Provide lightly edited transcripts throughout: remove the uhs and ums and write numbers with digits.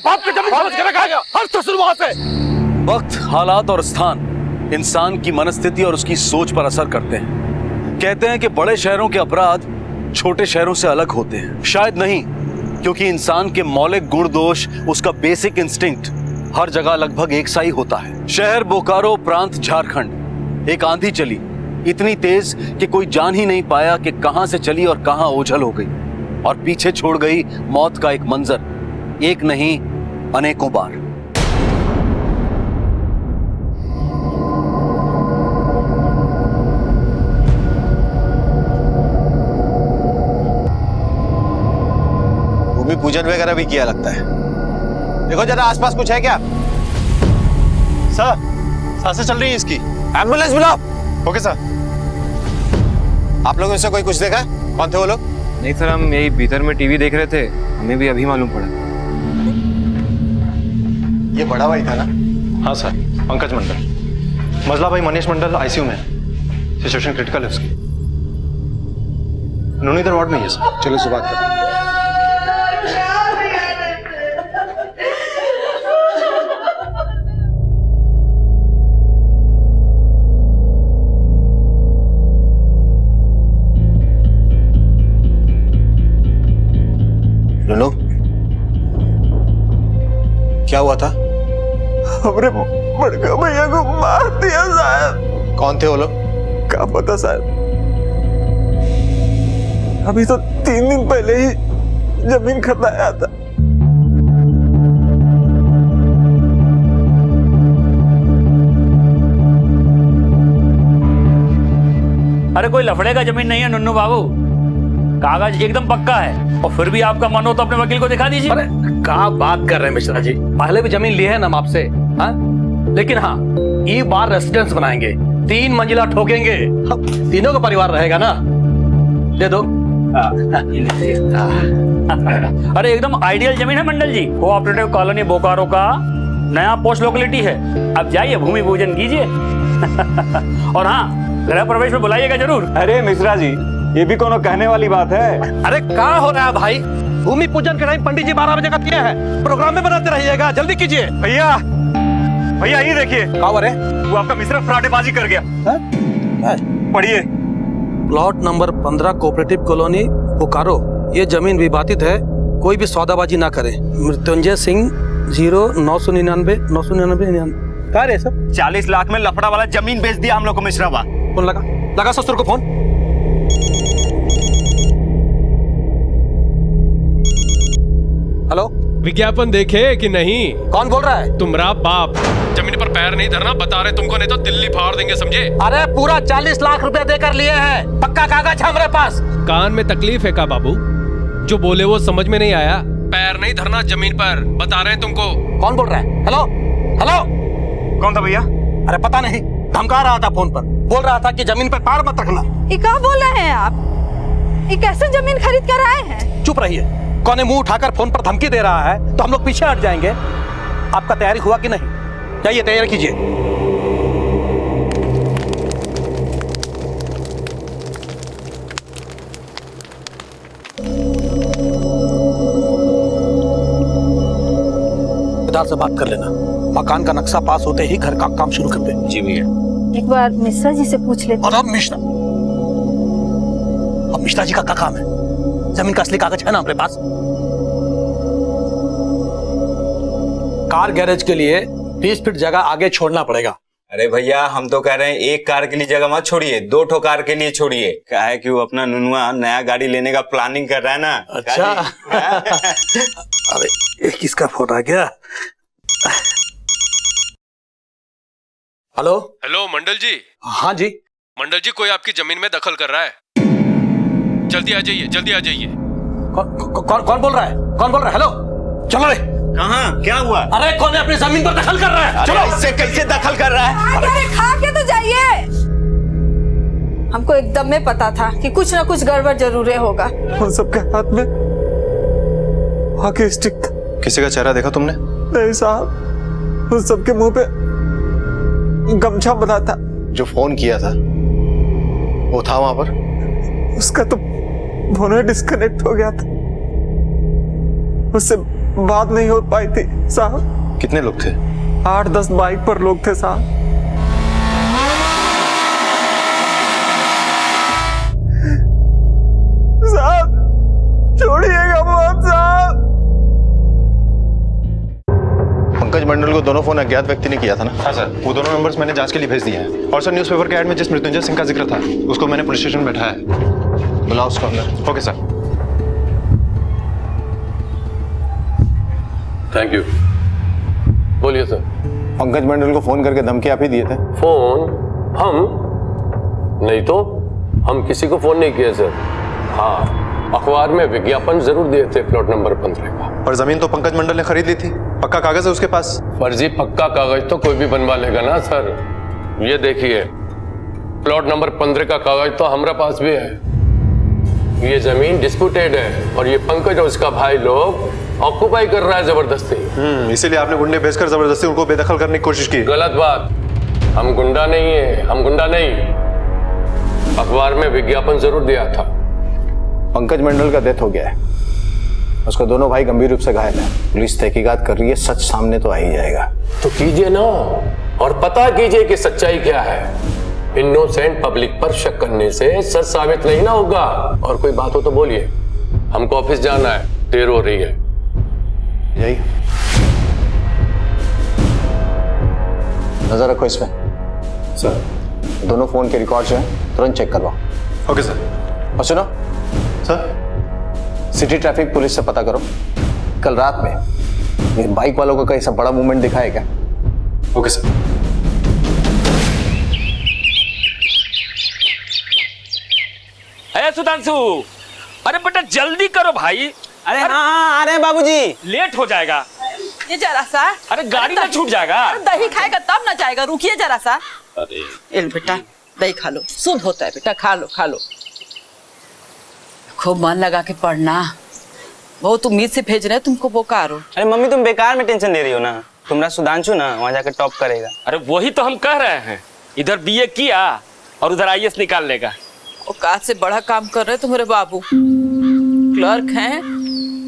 बाप की जमीन समझ के रखा गया, हर तो शुरू वहां से। वक्त, हालात और स्थान इंसान की मनस्थिति और उसकी सोच पर असर करते हैं। कहते हैं कि बड़े शहरों के अपराध छोटे शहरों से अलग होते हैं। शायद नहीं, क्योंकि इंसान के मौलिक गुण दोष, उसका बेसिक इंस्टिंक्ट हर जगह लगभग एक सा ही होता है। शहर बोकारो प्रांत झारखंड, एक आंधी चली इतनी तेज कि कोई जान ही नहीं पाया कि कहां से चली और कहां ओझल हो गई, और पीछे छोड़ गई मौत का एक मंजर, एक नहीं अनेकों बार। भूमि पूजन वगैरह भी किया लगता है। देखो जरा आसपास कुछ है क्या? सर, सांसें चल रही है इसकी। एम्बुलेंस बुलाओ। Okay sir. आप लोगों से कोई कुछ देखा? कौन थे वो लोग? नहीं सर, हम यही भीतर में टीवी देख रहे थे, हमें भी अभी मालूम पड़ा। ये बड़ा भाई था ना? हाँ सर, पंकज मंडल। मजला भाई मनीष मंडल आईसीयू में, सिचुएशन क्रिटिकल है उसकी। उन्होंने इधर वार्ड में ही है सर। चलो से बात करो। नुनू, क्या हुआ था? हमरे बड़का भैया को मार दिया साहब। कौन थे वो लोग? क्या पता साहब, अभी तो 3 दिन पहले ही जमीन खरीदाया था। अरे कोई लफड़े का जमीन नहीं है नुन्नू बाबू, कागज एकदम पक्का है, और फिर भी आपका मन हो तो अपने वकील को दिखा दीजिए। अरे क्या बात कर रहे हैं मिश्रा जी, पहले भी जमीन ली है ना हम आपसे, हाँ? लेकिन हाँ, ये बार रेसिडेंस बनाएंगे, 3 मंजिला ठोकेंगे, तीनों का परिवार रहेगा ना। दे दो। अरे एकदम आइडियल जमीन है मंडल जी, कोऑपरेटिव कॉलोनी बोकारो का नया पोस्ट लोकेलिटी है। अब जाइए भूमि पूजन कीजिए। और हाँ, गृह प्रवेश में बुलाइएगा जरूर। अरे मिश्रा जी, ये भी कोनो कहने वाली बात है? अरे क्या हो रहा है भाई, भूमि पूजन के टाइम पंडित जी 12 बजे का दिया है, प्रोग्राम में बनाते रहिएगा, जल्दी कीजिए। भैया भैया ये देखिए, क्या हो रहा है? वो आपका मिश्रा फ्राडेबाजी कर गया। पढ़िए। Plot number 15 cooperative colony Bokaro, ये जमीन विवादित है, कोई भी सौदाबाजी ना करे। मृत्युंजय सिंह 0999 999। क्या रे सब? 40 लाख में लफड़ा वाला जमीन बेच दिया हम लोग को मिश्रा बा। फोन लगा ससुर को फोन। हेलो, विज्ञापन देखे कि नहीं? कौन बोल रहा है? तुम्हारा बाप। जमीन पर पैर नहीं धरना बता रहे तुमको, नहीं तो दिल्ली फाड़ देंगे, समझे? अरे पूरा 40 लाख रुपया देकर लिए हैं, पक्का कागज है हमारे पास। कान में तकलीफ है का बाबू? जो बोले वो समझ में नहीं आया। पैर नहीं धरना जमीन पर, बता रहे हैं तुमको। कौन बोल रहा है? हेलो हेलो, कौन था भैया? अरे पता नहीं, धमका रहा था फोन पर, बोल रहा था कि जमीन पर पैर मत रखना। ये क्या बोल रहे हैं आप? ये कैसे जमीन खरीद कर आए हैं? चुप रहिए, कौन मुंह उठाकर फोन पर धमकी दे रहा है तो हम लोग पीछे हट जाएंगे। आपका तैयारी हुआ कि नहीं? जाइए तैयारी कीजिए। इधर से बात कर लेना, मकान का नक्शा पास होते ही घर का काम शुरू कर दे। जी भैया। एक बार मिश्रा जी से पूछ लेते। और अब मिश्रा जी का क्या काम है? जमीन का असली कागज है ना हमारे पास। कार गैरेज के लिए 20 फीट जगह आगे छोड़ना पड़ेगा। अरे भैया, हम तो कह रहे हैं एक कार के लिए जगह मत छोड़िए, 2 ठो कार के लिए छोड़िए। क्या है कि वो अपना नुनुआ नया गाड़ी लेने का प्लानिंग कर रहा है ना। अच्छा। अरे ये किसका फोन आ गया? हेलो हेलो मंडल जी। हाँ जी। मंडल जी, कोई आपकी जमीन में दखल कर रहा है, जल्दी आ जाइए, जल्दी आ जाइए। कौन बोल रहा है? कौन बोल रहा है? हेलो, चलो रे। कहाँ? क्या हुआ? अरे कौन है अपनी जमीन पर दखल कर रहा है? चलो। इससे कैसे दखल कर रहा है? अरे खा के तो जाइए। हमको एकदम में पता था कि कुछ ना कुछ गड़बड़ जरूर होगा। उन सबके हाथ में हॉकी स्टिक था। किसी का चेहरा देखा तुमने? नहीं साहब, उन सबके मुंह पे गमछा बना था। जो फोन किया था वो था वहां पर? उसका तो फोन डिस्कनेक्ट हो गया था, उससे बात नहीं हो पाई थी साहब। कितने लोग थे? 8-10 बाइक पर लोग थे साहब। साहब छोड़िएगा मत साहब। पंकज मंडल को दोनों फोन अज्ञात व्यक्ति ने किया था ना? हाँ सर, वो दोनों नंबर्स मैंने जांच के लिए भेज दिए हैं। और सर न्यूज़पेपर के ऐड में जिस मृत्युंजय सिंह का जिक्र था उसको मैंने पुलिस स्टेशन में बैठाया है। बुलाओ उसको अंदर। Okay sir. Thank you. बोलिए सर। पंकज मंडल को फोन करके धमकी आप ही दिए थे? फोन? हम नहीं तो, हम किसी को फोन नहीं किए सर। हाँ, अखबार में विज्ञापन जरूर दिए थे प्लॉट नंबर 15 का। और जमीन तो पंकज मंडल ने खरीद ली थी, पक्का कागज है उसके पास? फर्जी पक्का कागज तो कोई भी बनवा लेगा ना सर। ये देखिए, प्लॉट नंबर 15 का कागज तो हमारे पास भी है। ये जमीन डिस्प्यूटेड है और ये पंकज और उसका भाई लोग ऑक्युपाई कर रहा है जबरदस्ती। इसीलिए आपने गुंडे भेजकर जबरदस्ती उनको बेदखल करने की कोशिश की? गलत बात। हम गुंडा नहीं है, हम गुंडा नहीं। अखबार में विज्ञापन जरूर दिया था। पंकज मंडल का डेथ हो गया है, उसके दोनों भाई गंभीर रूप से घायल है। पुलिस तहकीकात कर रही है, सच सामने तो आ ही जाएगा। तो कीजिए ना, और पता कीजिए कि सच्चाई क्या है। इनोसेंट पब्लिक पर शक करने से सच साबित नहीं ना होगा। और कोई बात हो तो बोलिए, हमको ऑफिस जाना है, देर हो रही है। यही नजर रखो इसमें। सर। दोनों फोन के रिकॉर्ड जो है तुरंत चेक करवाओ। Okay sir. और सुनो सर, सिटी ट्रैफिक पुलिस से पता करो कल रात में ये बाइक वालों का कैसा बड़ा मूवमेंट दिखा है क्या? Okay sir. अरे सुधांशु, अरे बेटा जल्दी करो भाई। अरे हाँ आ रहे हैं बाबूजी। लेट हो जाएगा। ये जरा सा। अरे गाड़ी ना छूट जाएगा। अरे दही खाएगा तब ना जाएगा, रुकिए जरा सा। अरे बेटा दही खा लो, शुभ होता है बेटा, खा लो खा लो। खूब मन लगा के पढ़ना। बहुत उम्मीद से भेज रहे हैं तुमको बोकारो। अरे मम्मी तुम बेकार में टेंशन ले रही हो ना। तुम्हारा सुधांशु ना वहाँ जाकर टॉप करेगा। अरे वही तो हम कह रहे हैं, इधर बीए किया और उधर आईएएस निकाल लेगा। औकात से बड़ा काम कर रहे तुम्हारे बाबू, क्लर्क हैं,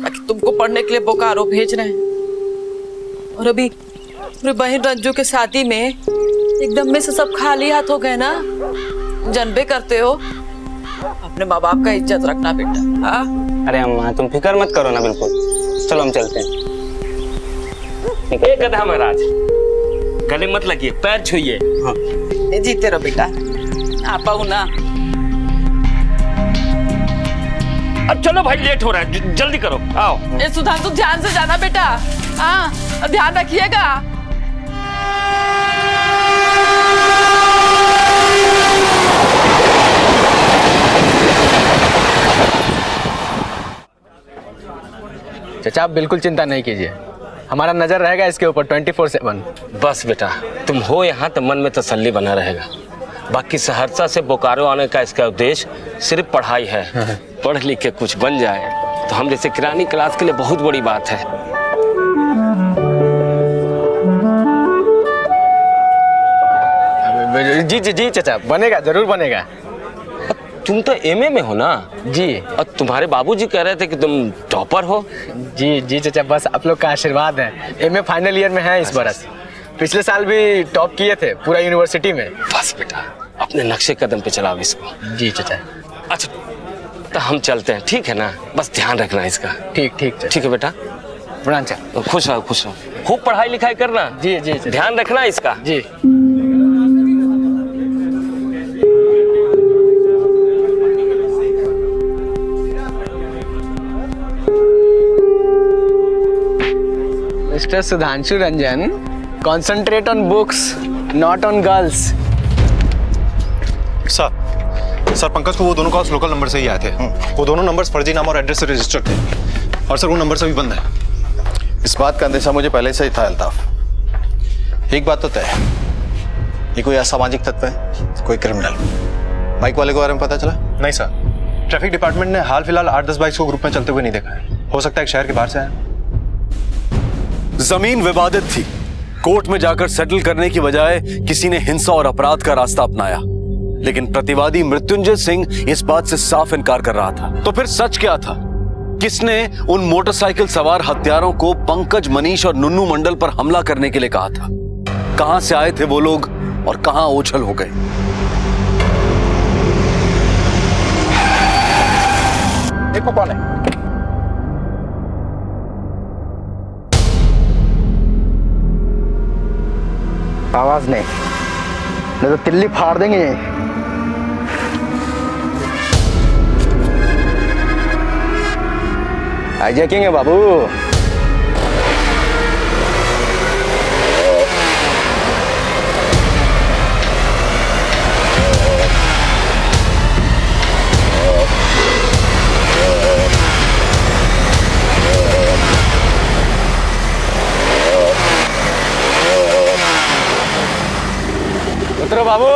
ताकि तुमको पढ़ने के लिए बोकारो भेज रहे हैं। और अभी मेरी बहन रंजू के शादी में एकदम में से सब खाली हाथ हो गए ना। जानबे करते हो, अपने माँ बाप का इज्जत रखना बेटा। हाँ? अरे अम्मा तुम फिक्र मत करो ना, बिल्कुल। चलो हम चलते हैं। एक गधा महाराज, गले मत लगिए, पैर छुइए। हाँ। जीते रहो बेटा, आप आओ ना। अब चलो भाई, लेट हो रहा है, जल्दी करो, आओ। ए सुधांशु ध्यान से जाना बेटा। हाँ ध्यान रखिएगा। चाचा आप बिल्कुल चिंता नहीं कीजिए, हमारा नजर रहेगा इसके ऊपर 24/7। बस बेटा तुम हो यहाँ तो मन में तसल्ली बना रहेगा। बाकी सहरसा से बोकारो आने का इसका उद्देश्य सिर्फ पढ़ाई है। पढ़ लिख के कुछ बन जाए तो हम जैसे किरानी क्लास के लिए बहुत बड़ी बात है। जी जी जी चाचा, बनेगा, जरूर बनेगा। तुम तो एमए में हो ना? जी। और तुम्हारे बाबूजी कह रहे थे कि तुम टॉपर हो। जी जी चाचा, बस आप लोग का आशीर्वाद है। एमए फाइनल ईयर में है इस बरस। पिछले साल भी टॉप किए थे पूरा यूनिवर्सिटी में। बस बेटा अपने नक्शे कदम पे चलाओ इसको। जी चाचा। अच्छा तो हम चलते हैं, ठीक है ना? बस ध्यान रखना इसका। ठीक ठीक ठीक है बेटा। प्रणाम चाचा। खुश रहो खुश रहो, खूब पढ़ाई लिखाई करना। जी जी ध्यान रखना इसका। जी। Mister Sudhanshu Ranjan, concentrate on books, not on girls. Sir Pankaj को वो दोनों कॉल्स लोकल नंबर से ही आए थे। वो दोनों नंबर्स फर्जी नाम और एड्रेस से रजिस्टर्ड थे। और सर वो नंबर से भी बंद है। इस बात का अंदेशा मुझे पहले से ही था अल्ताफ। एक बात तो तय है, ये कोई असामाजिक तत्व है, कोई क्रिमिनल। बाइक वाले के बारे में पता चला? नहीं सर, ट्रैफिक डिपार्टमेंट ने हाल फिलहाल 8-10 बाइक्स को ग्रुप में चलते हुए नहीं देखा है। हो सकता है शहर के बाहर से आए। जमीन विवादित थी, कोर्ट में जाकर सेटल करने की बजाय किसी ने हिंसा और अपराध का रास्ता अपनाया। लेकिन प्रतिवादी मृत्युंजय सिंह इस बात से साफ इनकार कर रहा था। तो फिर सच क्या था? किसने उन मोटरसाइकिल सवार हत्यारों को पंकज, मनीष और नुन्नू मंडल पर हमला करने के लिए कहा था? कहां से आए थे वो लोग और कहां ओझल हो गए? देखो कौन है? आवाज नहीं तो तिल्ली फाड़ देंगे। हाईजैकिंग है बाबू। उतरो बाबू।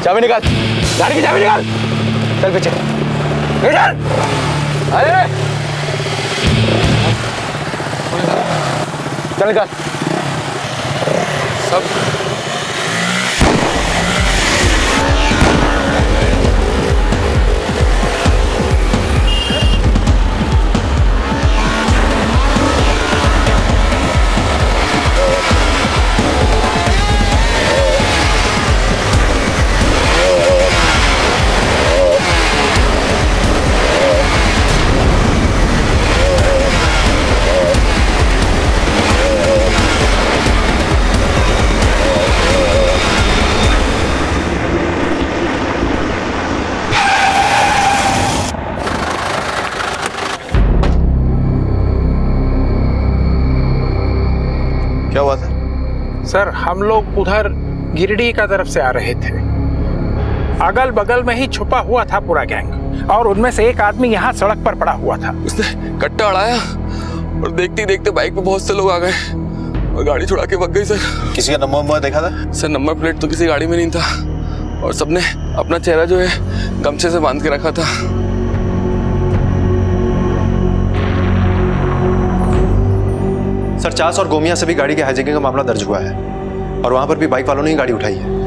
चाबी निकाल, गाड़ी की चाबी निकाल। चल पीछे चल। अरे चल निकाल सब। क्या हुआ था? सर हम लोग उधर गिरिडीह का तरफ से आ रहे थे। अगल बगल में ही छुपा हुआ था पूरा गैंग और उनमें से एक आदमी यहाँ सड़क पर पड़ा हुआ था। उसने कट्टा अड़ाया और देखते ही देखते बाइक पे बहुत से लोग आ गए और गाड़ी छुड़ा के भाग गई सर। किसी का नंबर देखा था? सर नंबर प्लेट तो किसी गाड़ी में नहीं था और सबने अपना चेहरा जो है गमछे से बांध के रखा था। सर चास और गोमिया से भी गाड़ी के हाईजैकिंग का मामला दर्ज हुआ है और वहां पर भी बाइक वालों ने ही गाड़ी उठाई है।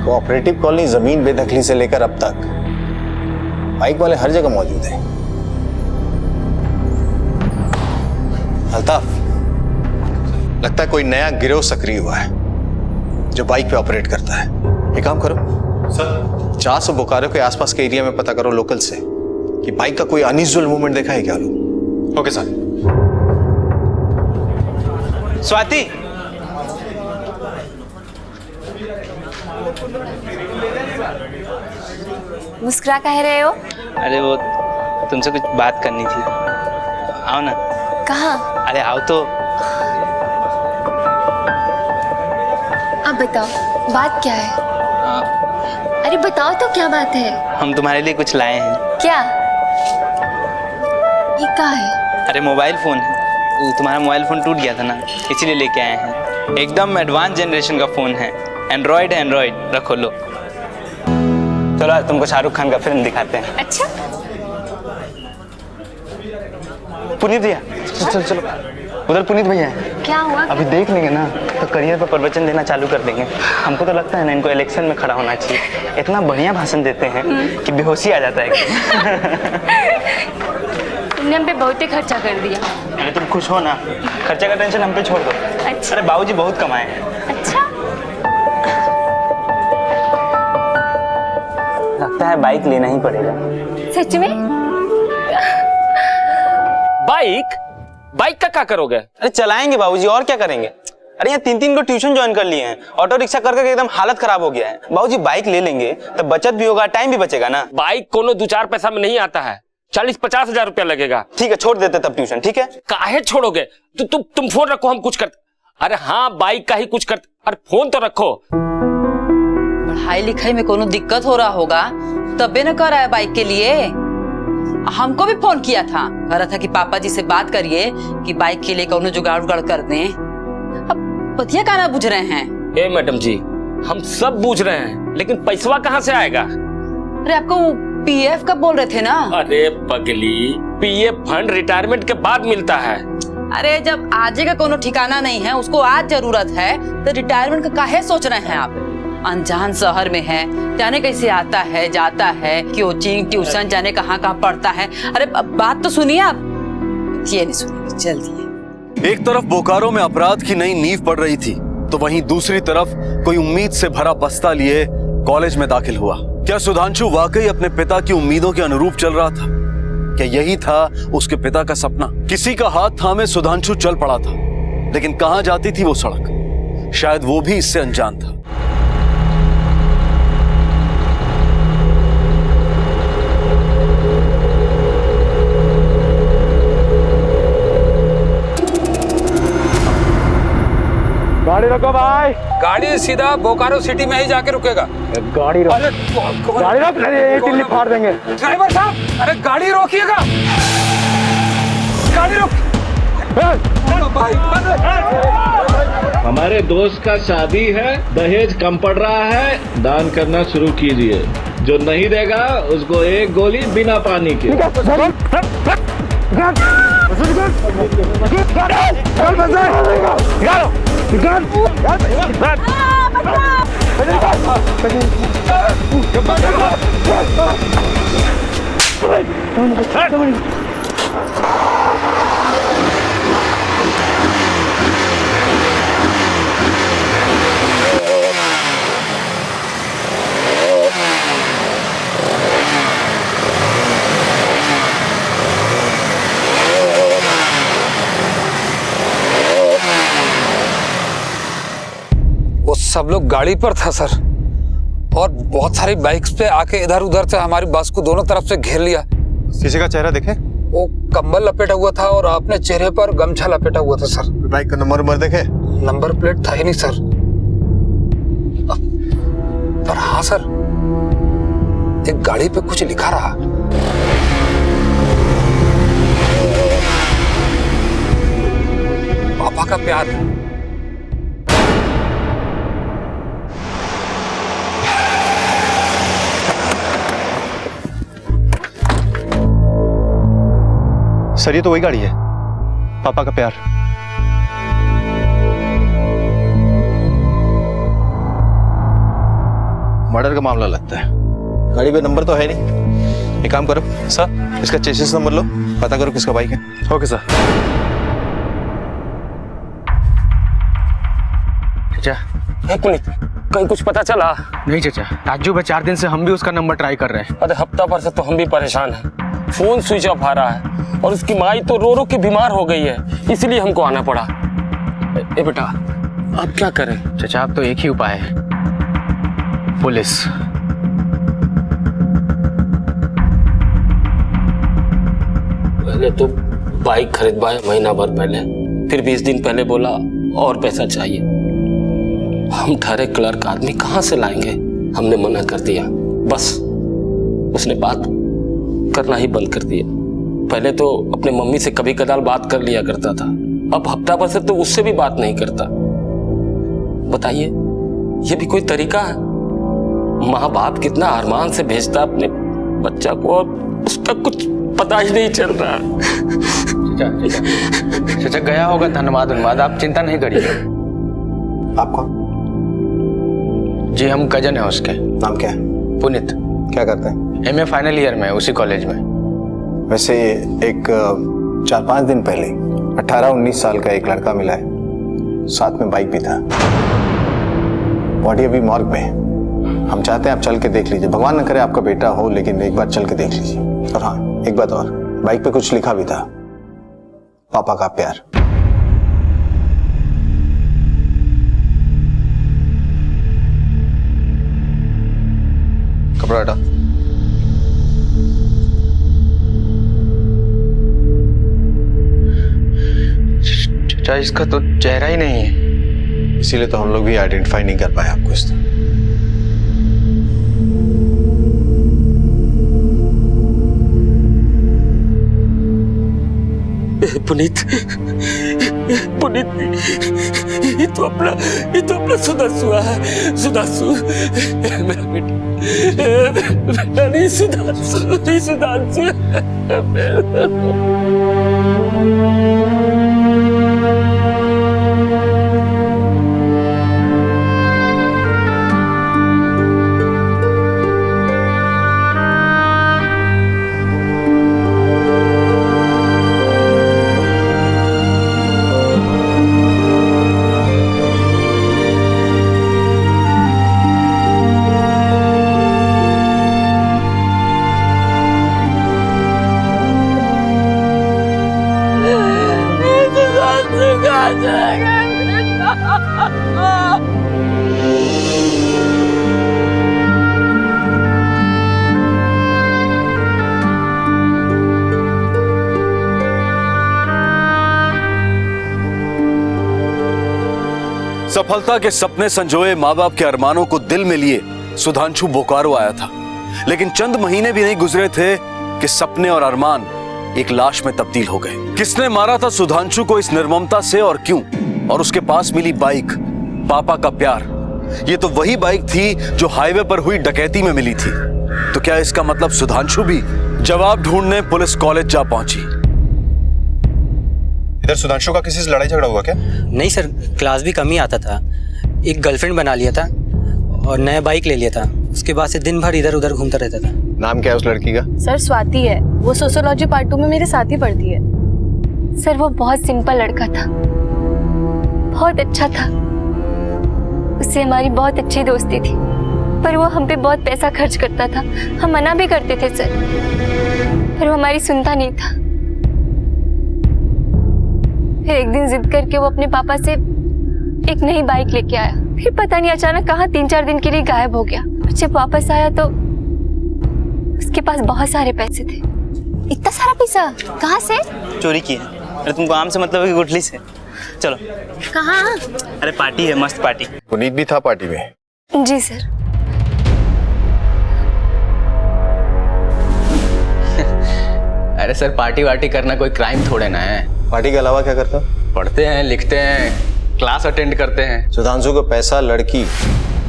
कोऑपरेटिव कॉलोनी जमीन बेदखली से लेकर अब तक बाइक वाले हर जगह मौजूद हैं। अल्ताफ, लगता है कोई नया गिरोह सक्रिय हुआ है जो बाइक पे ऑपरेट करता है। एक काम करो सर, चास और बोकारो के आसपास के एरिया में पता करो लोकल से कि बाइक का कोई अनयूजुअल मूवमेंट देखा है क्या लोग। Okay sir. स्वाति, मुस्कुरा कह रहे हो? अरे वो तुमसे कुछ बात करनी थी। आओ ना। कहाँ? अरे आओ तो। अब बताओ बात क्या है? अरे बताओ तो क्या बात है? हम तुम्हारे लिए कुछ लाए हैं। क्या? ये क्या है? अरे मोबाइल फोन है। तुम्हारा मोबाइल फोन टूट गया था ना, इसीलिए लेके आए हैं। एकदम एडवांस जनरेशन का फोन है। एंड्रॉइड है, एंड्रॉइड। रखो लो। चलो आज तुमको शाहरुख खान का फिल्म दिखाते हैं। अच्छा। पुनीत भैया चलो चलो, उधर पुनीत भैया है। क्या हुआ? अभी देख लेंगे ना तो करियर पर प्रवचन देना चालू कर देंगे। हमको तो लगता है ना इनको इलेक्शन में खड़ा होना चाहिए। इतना बढ़िया भाषण देते हैं कि बेहोशी आ जाता है। तुमने हम पे बहुत ही खर्चा कर दिया। अरे तुम खुश हो ना, खर्चे का टेंशन हम पे छोड़ दो। अच्छा। अरे बाबूजी बहुत कमाए हैं। अच्छा। लगता है बाइक लेना ही पड़ेगा। सच में? बाइक? बाइक का क्या करोगे? अरे चलाएंगे बाबूजी, और क्या करेंगे। अरे यहाँ 3-3 को ट्यूशन ज्वाइन कर लिए हैं। ऑटो रिक्शा कर करके एकदम हालत खराब हो गया है। बाबूजी बाइक ले लेंगे तो बचत भी होगा, टाइम भी बचेगा ना। बाइक कोनो 2-4 पैसा में नहीं आता है। 40-50 हजार रुपया लगेगा। ठीक है छोड़ देते तब ट्यूशन। ठीक है। काहे छोड़ोगे? तुम फोन रखो, हम कुछ करते। अरे हाँ बाइक का ही कुछ करते। अरे फोन तो रखो। पढ़ाई लिखाई में कोनो दिक्कत हो रहा होगा तबे न कर रहा है बाइक के लिए। हमको भी फोन किया था, कह रहा था कि पापा जी से बात करिए कि बाइक के लिए कोनो जुगाड़ उगाड़ कर दें। अब बतिया का ना बुझ रहे हैं। ए मैडम जी, हम सब बूझ रहे हैं लेकिन पैसवा कहाँ से आएगा? अरे आपको पीएफ का बोल रहे थे ना? अरे पगली, पीएफ फंड रिटायरमेंट के बाद मिलता है। अरे जब आजे का कोनो ठिकाना नहीं है, उसको आज जरूरत है तो रिटायरमेंट का काहे सोच रहे हैं आप? अनजान शहर में है, जाने कैसे आता है जाता है, कोचिंग ट्यूशन जाने कहाँ कहाँ पढ़ता है। अरे बात तो सुनिए आप। ये नहीं सुनिए, जल्दी। एक तरफ बोकारो में अपराध की नई नींव पड़ रही थी, तो वहीं दूसरी तरफ कोई उम्मीद से भरा बस्ता लिए कॉलेज में दाखिल हुआ। क्या सुधांशु वाकई अपने पिता की उम्मीदों के अनुरूप चल रहा था? क्या यही था उसके पिता का सपना? किसी का हाथ थामे सुधांशु चल पड़ा था, लेकिन कहां जाती थी वो सड़क? शायद वो भी इससे अनजान था। गाड़ी रोको भाई। गाड़ी सीधा बोकारो सिटी में ही जाके रुकेगा। गाड़ी रोक। गाड़ी रोक, नहीं दिल्ली फाड़ देंगे। ड्राइवर साहब, अरे गाड़ी रोकिएगा। गाड़ी रोक। हमारे दोस्त का शादी है, दहेज कम पड़ रहा है, दान करना शुरू कीजिए। जो नहीं देगा उसको एक गोली बिना पानी के। वो सब लोग गाड़ी पर था सर, और बहुत सारी बाइक्स पे आके इधर उधर से हमारी बस को दोनों तरफ से घेर लिया। किसी का चेहरा देखे? वो कंबल लपेटा हुआ था और अपने चेहरे पर गमछा लपेटा हुआ था सर। बाइक का नंबर देखे? नंबर प्लेट था ही नहीं सर। पर हाँ सर, एक गाड़ी पे कुछ लिखा रहा। पापा का प्यार। सर ये तो वही गाड़ी है, पापा का प्यार। मर्डर का मामला लगता है। गाड़ी पे नंबर तो है नहीं। एक काम करो सर, इसका चेसिस नंबर लो, पता करो किसका बाइक है। Okay sir. चाचा पुनीत, कहीं कुछ पता चला? नहीं चाचा, ताज्जुब है, 4 दिन से हम भी उसका नंबर ट्राई कर रहे हैं। अरे हफ्ता भर से तो हम भी परेशान हैं। फोन स्विच ऑफ आ रहा है और उसकी माई तो रो रो के बीमार हो गई है, इसलिए हमको आना पड़ा। ए बेटा, अब क्या करें? चाचा अब तो एक ही उपाय है, पुलिस। पहले तो बाइक खरीदवाए महीना भर पहले, फिर 20 दिन पहले बोला और पैसा चाहिए। हम ठहरे क्लर्क आदमी कहाँ से लाएंगे? हमने मना कर दिया। बस उसने बात करना ही बंद कर दिया। पहले तो अपने मम्मी से कभी कदार बात कर लिया करता था, अब हफ्ता भर से तो उससे भी बात नहीं करता। बताइए, ये भी कोई तरीका है? माँ बाप कितना अरमान से भेजता अपने बच्चा को और उसका कुछ पता ही नहीं चल रहा। चाचा गया होगा धन्यवाद, आप चिंता नहीं करिए। आपको? जी हम कजन है उसके। नाम क्या है? पुनीत। क्या करते हैं? MA फाइनल ईयर में, उसी कॉलेज में। वैसे एक 4-5 दिन पहले 18-19 साल का एक लड़का मिला है, साथ में बाइक भी था। बॉडी अभी मॉर्ग में है। हम चाहते हैं आप चल के देख लीजिए। भगवान न करे आपका बेटा हो, लेकिन एक बार चल के देख लीजिए। और हाँ, एक बात और, बाइक पे कुछ लिखा भी था, पापा का प्यार। कपड़ा हटा। चाचा इसका तो चेहरा ही नहीं है। इसीलिए तो हम लोग भी आइडेंटिफाई नहीं कर पाए आपको इस तरह। पुनीत, ये तो अपना सुधांशु है। सुधांशु मेरा बेटा, नहीं सुधांशु। जाएगा सफलता के सपने संजोए माँ बाप के अरमानों को दिल में लिए सुधांशु बोकारो आया था, लेकिन चंद महीने भी नहीं गुजरे थे कि सपने और अरमान एक लाश में तब्दील हो गए। किसने मारा था सुधांशु को इस निर्ममता से और क्यों? और उसके पास मिली बाइक, पापा का प्यार, ये तो वही बाइक थी जो हाईवे पर हुई डकैती में मिली थी। तो क्या इसका मतलब सुधांशु भी? जवाब ढूंढने पुलिस कॉलेज जा पहुंची। इधर सुधांशु का किसी से लड़ाई झगड़ा हुआ क्या? नहीं सर, क्लास भी कम ही आता था, एक गर्लफ्रेंड बना लिया था और नया बाइक ले लिया था। उसके बाद से दिन भर इधर उधर घूमता रहता था। नाम क्या है उस लड़की का? सर स्वाति है, वो सोशियोलॉजी पार्ट 2 में मेरे साथ ही पढ़ती है। सर वो बहुत सिंपल लड़का था, बहुत अच्छा था, उससे हमारी बहुत अच्छी दोस्ती थी, पर वो हम पे बहुत पैसा खर्च करता था। हम मना भी करते थे सर, पर वो हमारी सुनता नहीं था। फिर एक दिन जिद करके वो अपने पापा से एक नई बाइक लेके आया। फिर पता नहीं अचानक कहाँ 3-4 दिन के लिए गायब हो गया। और जब वापस आया तो उसके पास बहुत सारे पैसे थे। इतना सारा पैसा कहाँ से? चोरी की है। अरे तुमको आम से मतलब है कि गुठली से? चलो। कहाँ? अरे पार्टी है, मस्त पार्टी। पुनीत भी था पार्टी में? जी सर। अरे सर, पार्टी वार्टी करना कोई क्राइम थोड़े ना है। पार्टी के अलावा क्या करता? पढ़ते हैं, लिखते हैं, क्लास अटेंड करते हैं। सुधांशु को पैसा, लड़की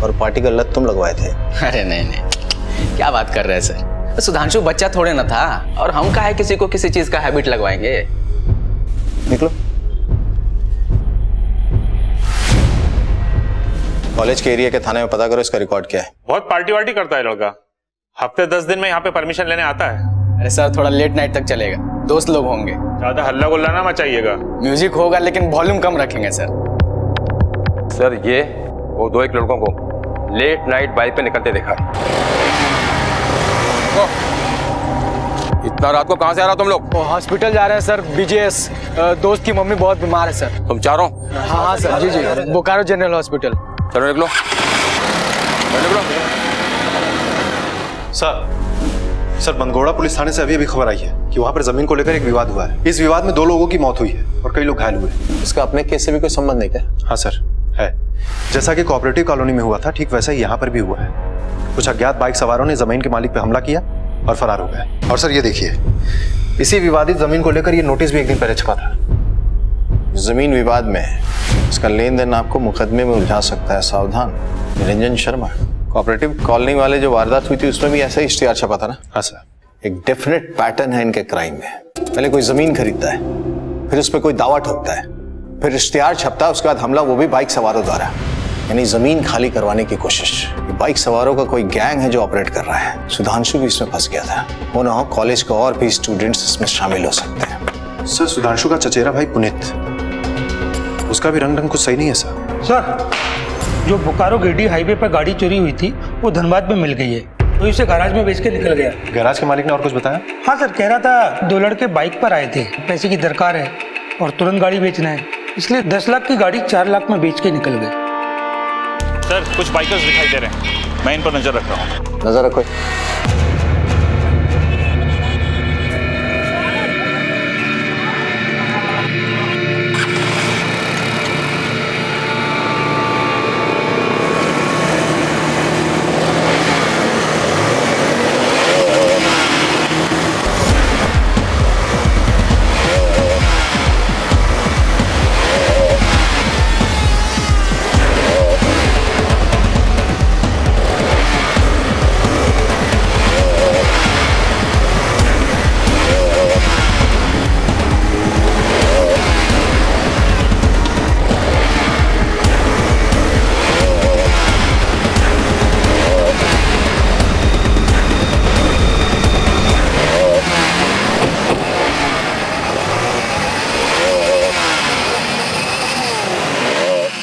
और पार्टी का लत तुम लगवाए थे? अरे नहीं नहीं, क्या बात कर रहे हैं सर? सुधांशु बच्चा थोड़े ना था, और हम काहे किसी को किसी चीज का हैबिट लगवाएंगे। निकलो। कॉलेज के एरिया के थाने में पता करो इसका रिकॉर्ड क्या है। बहुत पार्टी वार्टी करता है लड़का, हफ्ते 10 दिन में यहाँ पे परमिशन लेने आता है। अरे सर, थोड़ा लेट नाइट तक चलेगा, दोस्त लोग होंगे। ज्यादा हल्ला गुल्ला ना मचाइएगा। म्यूजिक होगा लेकिन वॉल्यूम कम रखेंगे सर। सर, ये वो 2-1 लड़कों को लेट नाइट बाइक पे निकलते देखा। इतना रात को कहां से आ रहा तुम लोग? हॉस्पिटल जा रहे हैं सर, बीजेएस। दोस्त की मम्मी बहुत बीमार है सर। तुम चारों? हाँ सर, जी जी, बोकारो जनरल हॉस्पिटल। चलो निकलो, निकलो। सर, बंदगोड़ा पुलिस थाने से अभी खबर आई है कि वहां पर जमीन को लेकर एक विवाद हुआ है। इस विवाद में 2 लोगों की मौत हुई है और कई लोग घायल हुए। इसका अपने केस से भी कोई संबंध नहीं क्या? हाँ सर, है। जैसा कि कोऑपरेटिव कॉलोनी में हुआ था, ठीक वैसा ही यहाँ पर भी हुआ है। कुछ अज्ञात बाइक सवारों ने जमीन के मालिक पे हमला किया और फरार हो गए। और सर ये देखिए, इसी विवादित जमीन को लेकर ये नोटिस भी एक दिन पहले छपा था। जमीन विवाद में इसका लेन देन आपको मुकदमे में उलझा सकता है, सावधान। निरंजन शर्मा, कोऑपरेटिव कॉलोनी वाले जो वारदात हुई थी उसमें भी ऐसा ही इश्तिहार छपा था ना? हाँ सर। एक डेफिनेट पैटर्न है इनके क्राइम में। पहले कोई जमीन खरीदता है, फिर उस पर कोई दावा ठोकता है, फिर इश्तिहार छपता है, उसके बाद हमला, वो भी बाइक सवारों द्वारा। यानी जमीन खाली करवाने की कोशिश। ये बाइक सवारों का कोई गैंग है जो ऑपरेट कर रहा है। सुधांशु भी इसमें फंस गया था। हो ना हो कॉलेज के और भी स्टूडेंट्स इसमें शामिल हो सकते हैं। सर, सुधांशु का चचेरा भाई पुनीत, उसका भी रंग कुछ सही नहीं है सर। सर, जो बोकारो गिरडी हाईवे पर गाड़ी चोरी हुई थी वो धनबाद में मिल गई है, तो इसे गैराज में बेच के निकल गया। गैराज के मालिक ने और कुछ बताया? हाँ सर, कह रहा था 2 लड़के बाइक पर आए थे, पैसे की दरकार है और तुरंत गाड़ी बेचना है, इसलिए 10 लाख की गाड़ी 4 लाख में बेच के निकल गए। सर, कुछ बाइकर्स दिखाई दे रहे हैं, मैं इन पर नजर रख रहा हूँ। नजर रखो।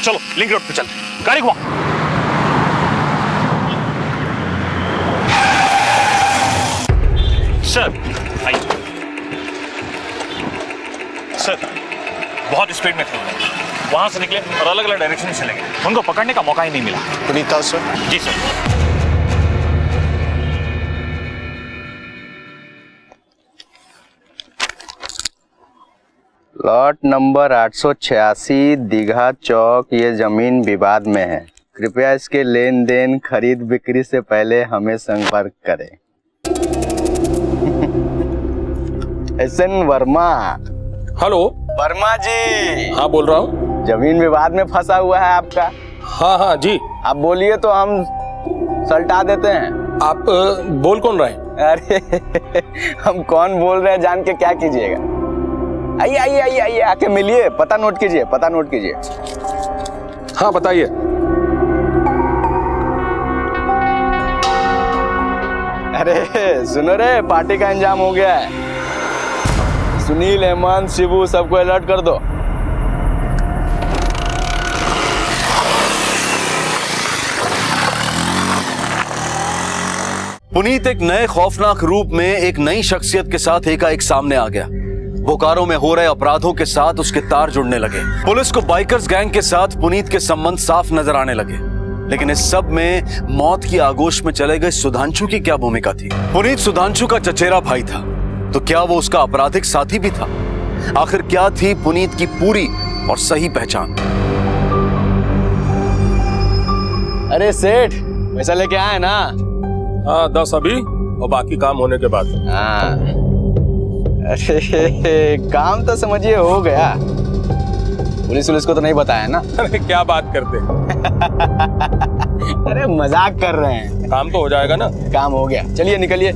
चलो लिंक रोड पे चल, गाड़ी घुमा। सर आइए। सर, बहुत स्पीड में थे। वहां से निकले और अलग अलग डायरेक्शन से चले गए। उनको पकड़ने का मौका ही नहीं मिला। पुनीता सर। जी सर। प्लॉट नंबर 886 दीघा चौक, ये जमीन विवाद में है। कृपया इसके लेन देन खरीद बिक्री से पहले हमें संपर्क करें। एसएन वर्मा। हेलो वर्मा जी। हाँ बोल रहा हूँ। जमीन विवाद में फंसा हुआ है आपका। हाँ हाँ जी। आप बोलिए तो हम सल्टा देते हैं। आप बोल कौन रहे हैं? अरे हम कौन बोल रहे हैं जान के क्या कीजिएगा। आइए आइए आइए आइए, आके मिलिए, पता नोट कीजिए, पता नोट कीजिए। हाँ बताइए। अरे सुनो रे, पार्टी का इंजाम हो गया है। सुनील, हेमंत, शिबू सबको अलर्ट कर दो। पुनीत एक नए खौफनाक रूप में एक नई शख्सियत के साथ एकाएक सामने आ गया। बोकारो में हो रहे अपराधों के साथ उसके तार जुड़ने लगे। पुलिस को बाइकर्स गैंग के साथ पुनीत के संबंध साफ नजर आने लगे। लेकिन इस सब में मौत की आगोश में चले गए सुधांशु की क्या भूमिका थी? पुनीत सुधांशु का चचेरा भाई था, तो क्या वो उसका आपराधिक साथी भी था? आखिर क्या थी पुनीत की पूरी और सही पहचान? अरे सेठ, पैसा लेके आए ना? हाँ 10 अभी और बाकी काम होने के बाद। हाँ। अरे काम तो समझिए हो गया। पुलिस को तो नहीं बताया ना? अरे क्या बात करते अरे मजाक कर रहे हैं। काम तो हो जाएगा ना? काम हो गया, चलिए निकलिए।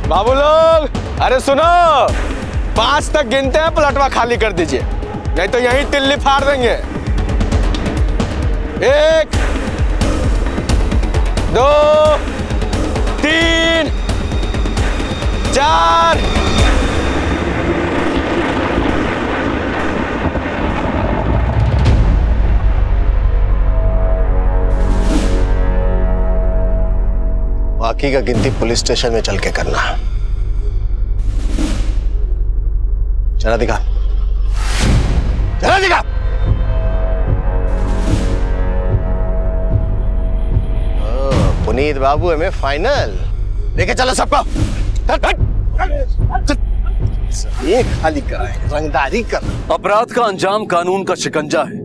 बाबू लोग, अरे सुनो, 5 तक गिनते हैं, पलटवा खाली कर दीजिए, नहीं तो यहीं तिल्ली फाड़ देंगे। 1 2 3 4। बाकी का गिनती पुलिस स्टेशन में चल के करना। चला दिखा, चला दिखा। पुनीत बाबू हमें फाइनल लेके चलो सबको। ये खाली कराए, रंगदारी कर। अपराध का अंजाम कानून का शिकंजा है।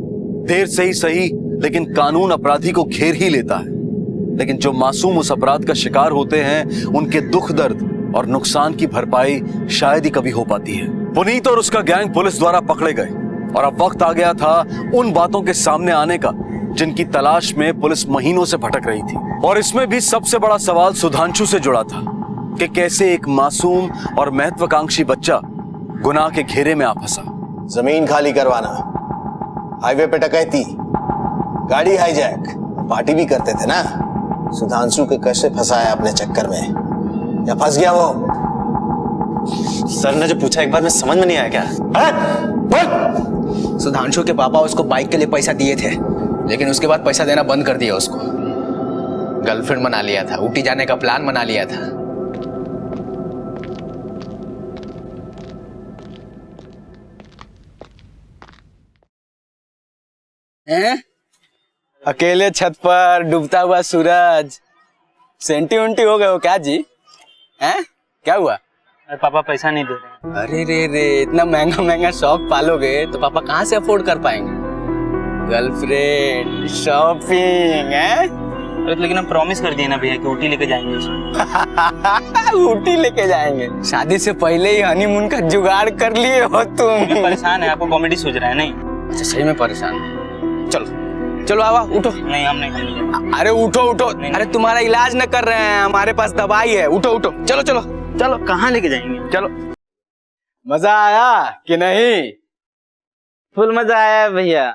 देर से ही सही, लेकिन कानून अपराधी को घेर ही लेता है। लेकिन जो मासूम उस अपराध का शिकार होते हैं, उनके दुख दर्द और नुकसान की भरपाई शायद ही कभी हो पाती है। पुनीत और उसका गैंग पुलिस द्वारा पकड़े गए और अब वक्त आ गया था उन बातों के सामने आने का जिनकी तलाश में पुलिस महीनों से भटक रही थी। और इसमें भी सबसे बड़ा सवाल सुधांशु से जुड़ा था कि कैसे एक मासूम और महत्वाकांक्षी बच्चा गुनाह के घेरे में आ फंसा। जमीन खाली करवाना, हाईवे पे डकैती, गाड़ी हाईजैक, पार्टी भी करते थे ना। सुधांशु को कैसे फंसाया अपने चक्कर में, या फंस गया वो? सर ने जो पूछा एक बार में समझ में नहीं आया क्या? बोल। सुधांशु के पापा उसको बाइक के लिए पैसा दिए थे, लेकिन उसके बाद पैसा देना बंद कर दिया उसको। गर्लफ्रेंड बना लिया था, ऊटी जाने का प्लान बना लिया था। अकेले छत पर डूबता हुआ सूरज, सेंटी उंटी हो गए हो क्या जी? हैं? क्या हुआ? पापा पैसा नहीं दे रहे। अरे रे रे, इतना महंगा महंगा शौक पालोगे तो पापा कहाँ से अफोर्ड कर पाएंगे? गर्लफ्रेंड, शॉपिंग है? लेकिन हम प्रॉमिस कर दिए ना भैया कि ऊटी लेके जाएंगे उसको। ऊटी लेके जाएंगे? शादी से पहले ही हनीमून का जुगाड़ कर लिए हो तुम। परेशान है, आपको कॉमेडी सोच रहा है? नहीं अच्छा सही में परेशान है। चलो चलो आवा, उठो। नहीं हम नहीं। अरे उठो उठो। अरे तुम्हारा इलाज न कर रहे हैं, हमारे पास दवाई है। उठो उठो, चलो चलो चलो। कहाँ लेके जाएंगे? चलो। मजा आया कि नहीं? फुल मजा आया भैया।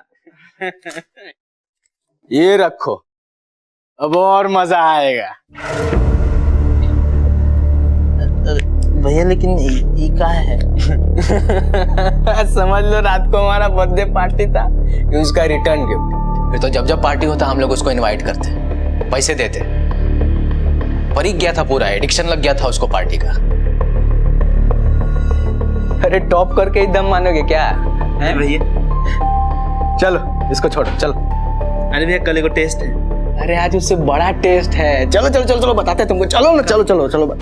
ये रखो, अब और मजा आएगा। भैया लेकिन ये क्या है? समझ लो रात को हमारा बर्थडे पार्टी था, ये उसका रिटर्न गिफ्ट। फिर तो जब जब पार्टी होता हम लोग उसको इनवाइट करते, पैसे देते। परीख गया था पूरा, एडिक्शन लग गया था उसको पार्टी का। अरे टॉप करके ही दम मानोगे क्या है भैया? चलो इसको छोड़ो, चलो। अरे भैया कल को टेस्ट है। अरे आज उससे बड़ा टेस्ट है। चलो चलो चलो चलो बताते हैं तुमको। चलो ना, चलो चलो चलो।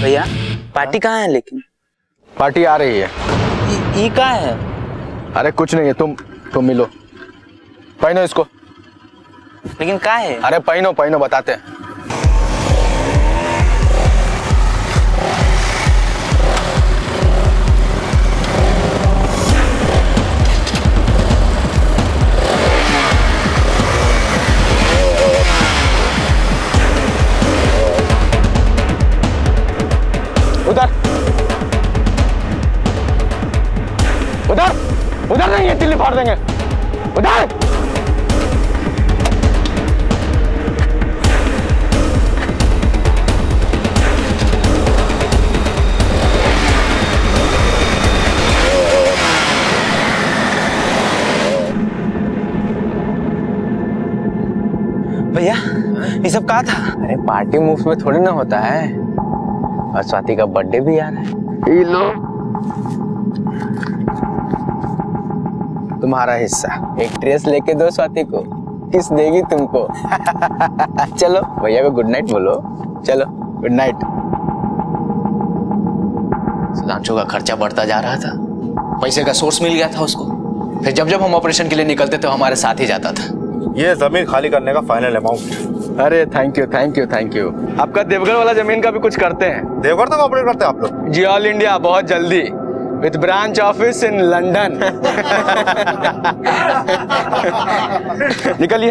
भैया पार्टी कहाँ है? लेकिन पार्टी आ रही है। ये कहाँ है? अरे कुछ नहीं है, तुम मिलो। पहनो इसको। लेकिन कहाँ है? अरे पहनो पहनो, बताते हैं। उधर उधर उधर नहीं है, तिल्ली फाड़ देंगे। उधर भैया ये सब कहा था? अरे पार्टी मूव्स में थोड़ी ना होता है, और स्वाति का बर्थडे भी आ रहा है। ये लो तुम्हारा हिस्सा। एक ड्रेस लेके दो स्वाति को, किस देगी तुमको। चलो भैया को गुड नाइट बोलो। चलो गुड नाइट। सुधांशु का खर्चा बढ़ता जा रहा था, पैसे का सोर्स मिल गया था उसको। फिर जब जब हम ऑपरेशन के लिए निकलते थे हमारे साथ ही जाता था। ये जमीन खाली करने का फाइनल अमाउंट। अरे thank you thank you thank you. आपका देवघर वाला जमीन का भी कुछ करते हैं? देवघर तक ऑपरेट करते हैं आप लोग? जी ऑल इंडिया, बहुत जल्दी, with branch office in London. निकलिए।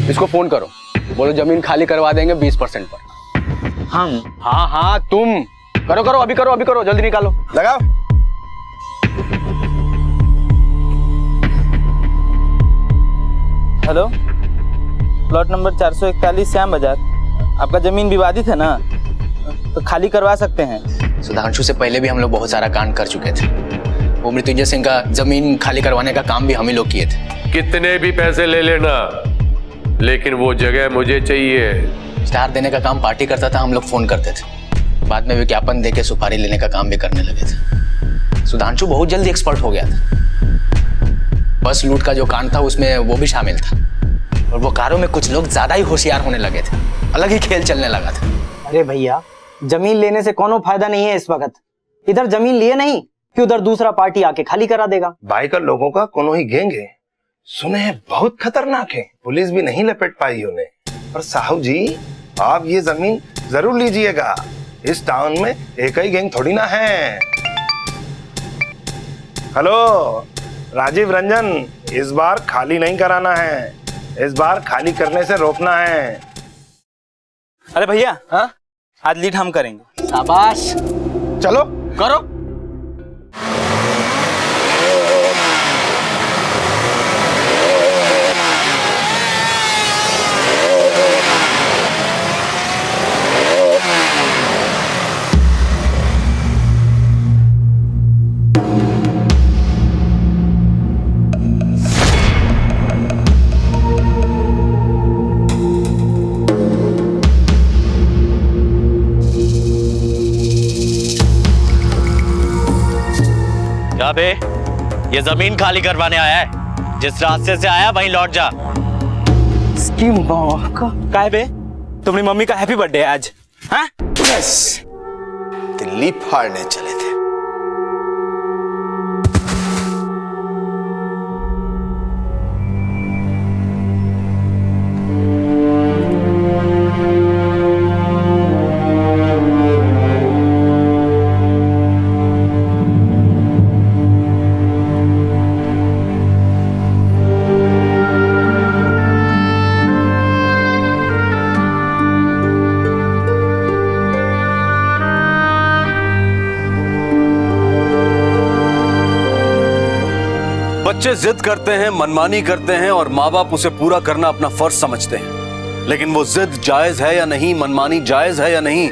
इसको फोन करो, बोलो जमीन खाली करवा देंगे 20% पर। हम? हाँ हाँ तुम करो करो, अभी करो, अभी करो, जल्दी निकालो, लगाओ। हेलो, प्लॉट नंबर 441 श्याम बाजार। आपका जमीन विवादित है ना, तो खाली करवा सकते हैं। सुधांशु से पहले भी हम लोग बहुत सारा कांड कर चुके थे। वो मृत्युंजय सिंह का जमीन खाली करवाने का काम भी हम ही लोग किए थे। कितने भी पैसे ले लेना, लेकिन वो जगह मुझे चाहिए। स्टार देने का काम पार्टी करता था, हम लोग फोन करते थे। बाद में विज्ञापन देके सुपारी लेने का काम भी करने लगे थे। सुधांशु बहुत जल्दी एक्सपर्ट हो गया था। बस लूट का जो कांड था उसमें वो भी शामिल था। और वो कारों में कुछ लोग ज्यादा ही होशियार होने लगे थे, अलग ही खेल चलने लगा था। अरे भैया, जमीन लेने से कोनो फायदा नहीं है इस वक्त। इधर जमीन लिए नहीं कि उधर दूसरा पार्टी आके खाली करा देगा। भाई का लोगों का कोनो ही गैंग है, सुने हैं बहुत खतरनाक है, पुलिस भी नहीं लपेट पाई उन्हें। पर साहब जी, आप ये जमीन जरूर लीजिएगा, इस टाउन में एक ही गैंग थोड़ी ना है। हेलो राजीव रंजन, इस बार खाली नहीं कराना है, इस बार खाली करने से रोकना है। अरे भैया, हाँ आज लीड हम करेंगे। शाबाश, चलो करो। बे, ये जमीन खाली करवाने आया है, जिस रास्ते से आया वहीं लौट जा। इसकी माँ का क्या है बे, तुम्हारी मम्मी का हैप्पी बर्थडे है आज? हाँ? यस, दिल्ली फाड़ने चले थे। बच्चे जिद करते हैं, मनमानी करते हैं और माँ बाप उसे पूरा करना अपना फर्ज समझते हैं। लेकिन वो जिद जायज है या नहीं, मनमानी जायज है या नहीं,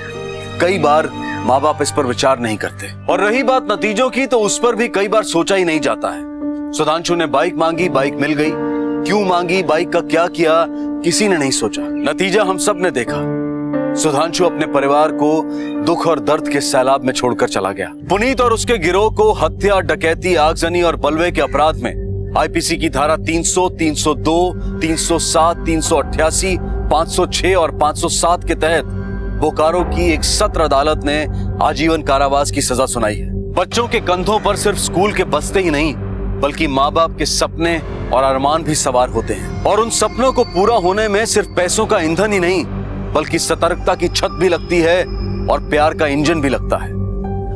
कई बार माँ बाप इस पर विचार नहीं करते। और रही बात नतीजों की, तो उस पर भी कई बार सोचा ही नहीं जाता है। सुधांशु ने बाइक मांगी, बाइक मिल गई। क्यों मांगी, बाइक का क्या किया, किसी ने नहीं सोचा। नतीजा हम सब ने देखा। सुधांशु अपने परिवार को दुख और दर्द के सैलाब में छोड़कर चला गया। पुनीत और उसके गिरोह को हत्या, डकैती, आगजनी और बलवे के अपराध में आईपीसी की धारा 300, 302, 307, 388, 506 और 507 के तहत बोकारो की एक सत्र अदालत ने आजीवन कारावास की सजा सुनाई है। बच्चों के कंधों पर सिर्फ स्कूल के बस्ते ही नहीं, बल्कि माँ बाप के सपने और अरमान भी सवार होते हैं। और उन सपनों को पूरा होने में सिर्फ पैसों का ईंधन ही नहीं, बल्कि सतर्कता की छत भी लगती है और प्यार का इंजन भी लगता है।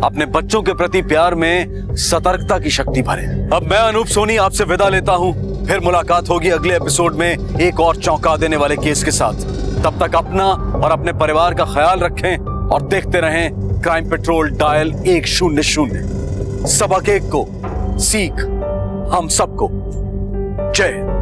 अपने बच्चों के प्रति प्यार में सतर्कता की शक्ति भरे। अब मैं अनूप सोनी आपसे विदा लेता हूं। फिर मुलाकात होगी अगले एपिसोड में एक और चौंका देने वाले केस के साथ। तब तक अपना और अपने परिवार का ख्याल रखें और देखते रहें क्राइम पेट्रोल डायल 100। सबक एक को, सीख हम सबको। जय